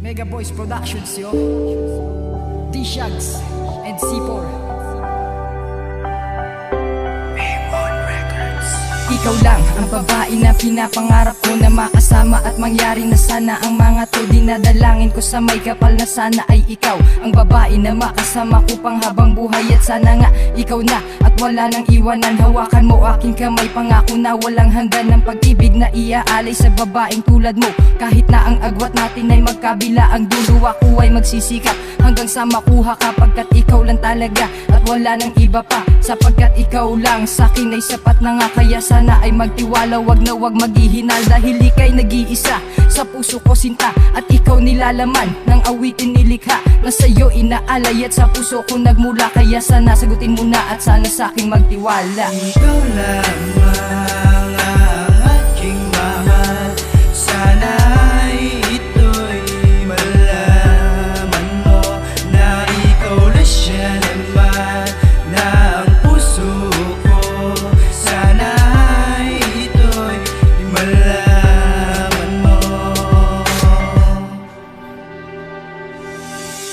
Mega Boys Productions, yo. D-Shags and C4. Ikaw lang ang babae na pinapangarap ko na makasama at mangyari na sana ang mga to. Dinadalangin ko sa may kapal na sana ay ikaw ang babae na makasama ko pang habang buhay. At sana nga ikaw na at wala nang iwanan. Hawakan mo aking kamay, pangako na walang hanggan ng pag-ibig na iaalay sa babaeng tulad mo. Kahit na ang agwat natin ay magkabila, ang dulo ako ay magsisikap hanggang sa makuha ka, pagkat ikaw lang talaga at wala nang iba pa. Sapagkat ikaw lang sa'kin ay sapat na nga, kaya sana ay magtiwala, wag na wag maghihinal. Dahil ika'y nag-iisa sa puso ko sinta, at ikaw nilalaman ng awitin nilikha na sa'yo inaalay at sa puso ko nagmula. Kaya sana sagutin mo na at sana sa'king magtiwala. Ikaw lamang ang aking mahal, sana'y ito'y malaman mo na ikaw na siya naman na ang puso ko. Sana'y ito'y malaman mo.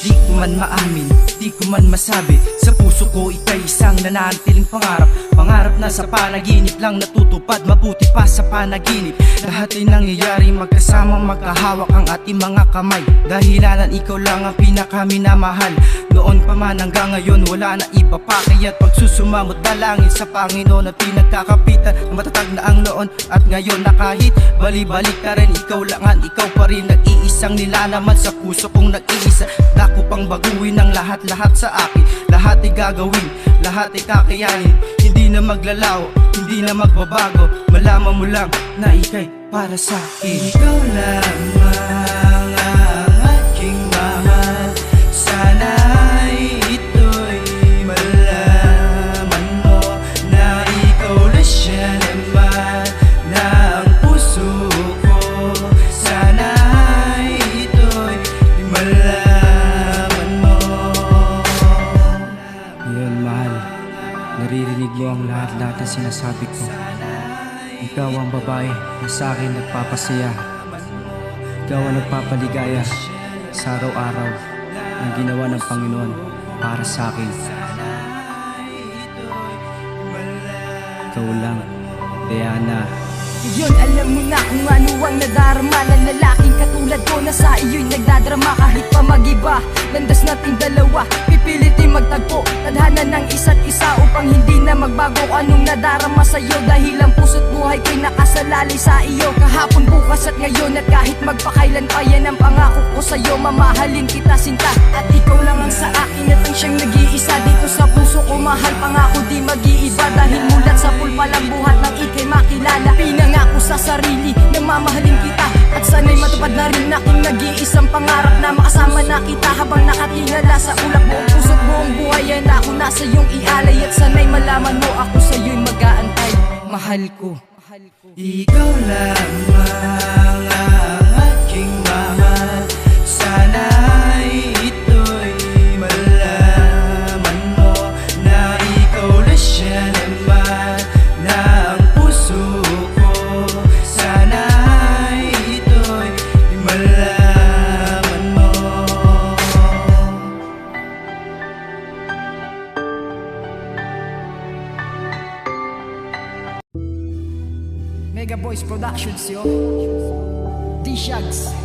Di ko man maamin, di ko man masabi, sa puso ko ika'y isang nananatiling pangarap. Pangarap na sa panaginip lang natutupad, mabuti pa sa panaginip. Lahat ay nangyayari magkasamang magkahawak ang ating mga kamay. Dahilanan ikaw lang ang pinakaminamahal. Noon pa man hanggang ngayon wala na iba pa, kaya't pagsusumamot dalangin sa Panginoon at pinagkakapitan na matatag na ang noon at ngayon, na kahit bali-balik ka rin, ikaw langan, ikaw pa rin nag-iisang nilalaman sa puso kong nag-iisa. Dako pang baguhin ang lahat-lahat sa akin, lahat ay gagawin, lahat ay kakayanin. Hindi na maglalaw, hindi na magbabago, malaman mo lang na ika'y para sa akin. Ikaw lamang ang aking mahal, sana'y ito'y malaman mo na ikaw na siya naman na ang puso ko. Sana'y ito'y malaman mo. Ngayon, mahal, naririnig mo ang lahat-lahat na sinasabi ko. Ikaw ang babae na sa akin nagpapasaya. Ikaw ang nagpapaligaya sa araw-araw ng ginawa ng Panginoon para sa akin. Ikaw lang, Diana. Yun, alam mo na kung ano ang nadarama ng lalaking katulad ko na sa iyo'y nagdadrama. Kahit pa mag-iba, landas nating dalawa, pipilitin magtagpo, tadhana ng isa't isa upang hindi na magbago anong nadarama sa'yo. Dahil ang puso't buhay ko'y nakasalalay sa iyo, kahapon, bukas at ngayon, at kahit magpakailan pa, yan ang pangako ko sa'yo. Mamahalin kita sinta, at ikaw lang ang sa akin at ang siyang nag-iisa dito sa puso ko. Mahal, pangako di mag-iiba, dahil mulat sa pulpalang buhat ng ika'y makilala. Pinangako sa sarili na mamahalin kita, at sana'y matupad na rin aking nag-iisang pangarap na makasama na kita habang nakatingala sa ulap. Buong puso't buong buhay yan ako nasa iyong ialay, at sana'y malaman mo ako sa'yo'y mag-aantay. Mahal ko. Ikaw lamang ang aking mahal, sana'y ito'y malaman mo na ikaw na siya naman na ang puso ko. Sana'y ito'y malaman mo. Mega Boys Productions, yo. D-Shags